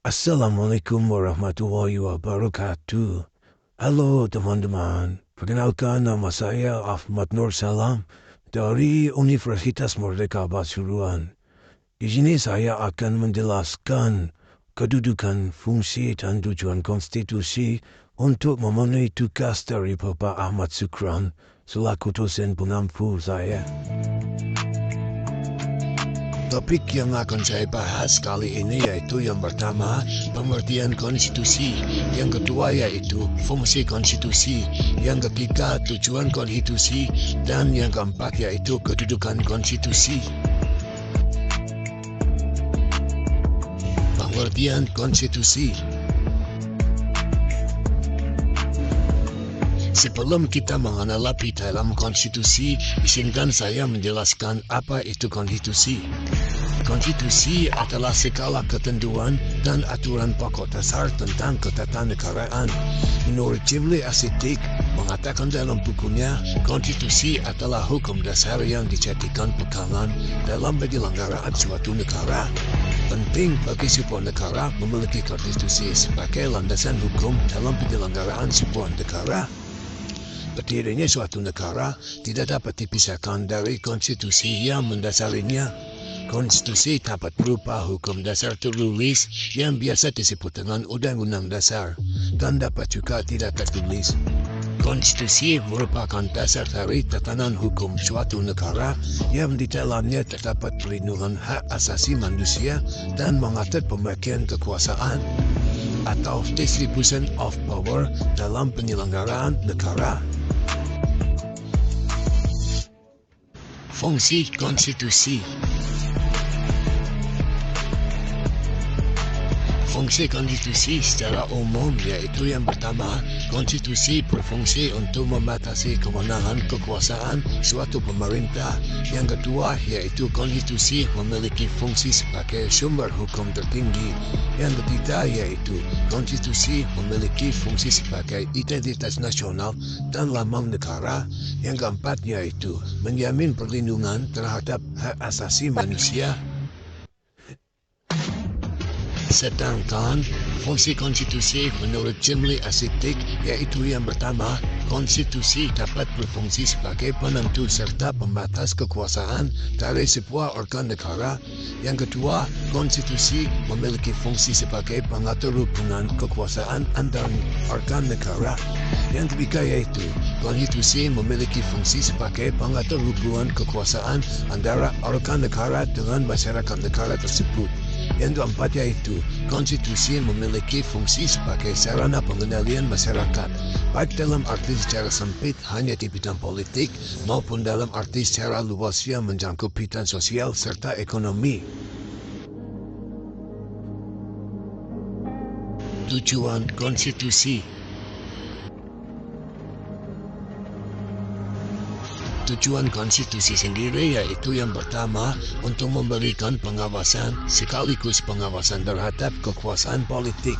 Assalamualaikum warahmatullahi wabarakatuh. Halo teman-teman, perkenalkan nama saya Ahmad Nur Salam dari Universitas Merdeka Pasuruan. Di sini saya akan menjelaskan kedudukan, fungsi dan tujuan konstitusi untuk memenuhi tugas dari Bapak Ahmad Sukran selaku dosen pengampu saya. Topik yang akan saya bahas kali ini yaitu yang pertama, pengertian konstitusi. Yang kedua yaitu fungsi konstitusi. Yang ketiga, tujuan konstitusi. Dan yang keempat yaitu kedudukan konstitusi. Pengertian konstitusi. Sebelum kita mengenal lebih dalam konstitusi, izinkan saya menjelaskan apa itu konstitusi. Konstitusi adalah segala ketentuan dan aturan pokok dasar tentang ketatanegaraan. Menurut Jimli Asidik mengatakan dalam bukunya, konstitusi adalah hukum dasar yang dijadikan pegangan dalam penyelenggaraan suatu negara. Penting bagi sebuah negara memiliki konstitusi sebagai landasan hukum dalam penyelenggaraan sebuah negara. Berdirinya suatu negara tidak dapat dipisahkan dari konstitusi yang mendasarinya. Konstitusi dapat berupa hukum dasar tertulis yang biasa disebut dengan Undang-Undang Dasar dan dapat juga tidak tertulis. Konstitusi merupakan dasar dari tatanan hukum suatu negara yang di dalamnya terdapat perlindungan hak asasi manusia dan mengatur pembagian kekuasaan atau distribution of power dalam penyelenggaraan negara. Fungsi konstitusi. Fungsi konstitusi secara umum yaitu yang pertama, konstitusi berfungsi untuk membatasi kewenangan kekuasaan suatu pemerintah. Yang kedua yaitu konstitusi memiliki fungsi sebagai sumber hukum tertinggi. Yang ketiga yaitu konstitusi memiliki fungsi sebagai identitas nasional dan lambang negara. Yang keempat yaitu menjamin perlindungan terhadap hak asasi manusia. Sedangkan fungsi konstitusi menurut Jimli Asidik yaitu yang pertama, konstitusi dapat berfungsi sebagai penentu serta pembatas kekuasaan dari sebuah organ negara. Yang kedua, konstitusi memiliki fungsi sebagai pengatur hubungan kekuasaan antar organ negara. Yang ketiga yaitu konstitusi memiliki fungsi sebagai pengatur hubungan kekuasaan antara organ negara dengan masyarakat negara tersebut. Yang keempat yaitu konstitusi memiliki fungsi sebagai sarana pengendalian masyarakat, baik dalam arti secara sempit hanya di bidang politik maupun dalam arti secara luas yang menjangkau bidang sosial serta ekonomi. Tujuan konstitusi. Tujuan konstitusi sendiri yaitu yang pertama, untuk memberikan pengawasan sekaligus pengawasan terhadap kekuasaan politik.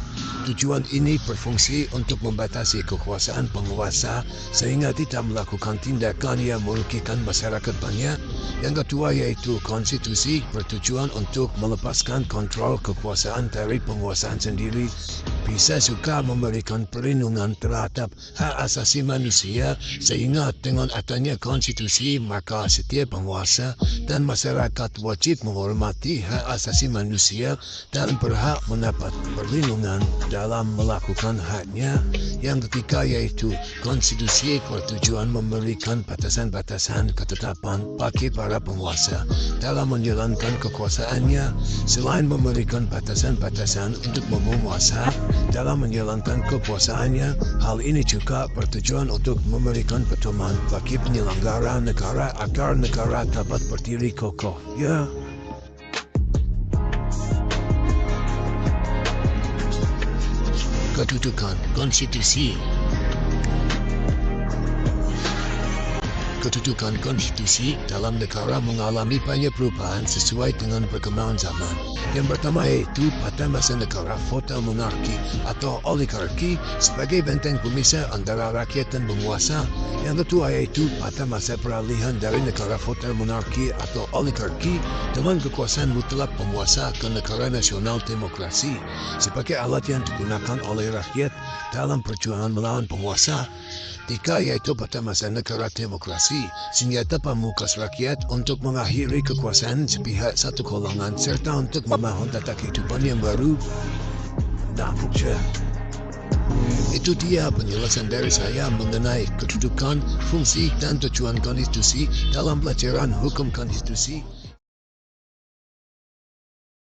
Tujuan ini berfungsi untuk membatasi kekuasaan penguasa sehingga tidak melakukan tindakan yang merugikan masyarakat banyak. Yang kedua yaitu konstitusi bertujuan untuk melepaskan kontrol kekuasaan dari penguasaan sendiri. Bisa juga memberikan perlindungan terhadap hak asasi manusia sehingga dengan adanya konstitusi maka setiap penguasa dan masyarakat wajib menghormati hak asasi manusia dan berhak mendapat perlindungan dalam melakukan haknya. Yang ketiga yaitu konstitusi bertujuan memberikan batasan-batasan ketetapan bagi para penguasa dalam menjalankan kekuasaannya. Selain memberikan batasan-batasan untuk menguasa dalam menjalankan kekuasaannya, hal ini juga bertujuan untuk memberikan pedoman bagi penyelenggara negara agar negara dapat berdiri kokoh. Ya. Kedudukan konstitusi. kedudukan konstitusi dalam negara mengalami banyak perubahan sesuai dengan perkembangan zaman. Yang pertama yaitu pada masa negara feodal monarki atau oligarki sebagai benteng pemisah antara rakyat dan penguasa. Yang kedua yaitu pada masa peralihan dari negara feodal monarki atau oligarki dengan kekuasaan mutlak penguasa ke negara nasional demokrasi sebagai alat yang digunakan oleh rakyat dalam perjuangan melawan penguasa. Tiga yaitu pada masa negara demokrasi, senjata pamungkas rakyat untuk mengakhiri kekuasaan sepihak satu golongan serta untuk membangun tata kehidupan yang baru. Nah, itu dia penjelasan dari saya mengenai kedudukan, fungsi, dan tujuan konstitusi dalam pelajaran hukum konstitusi.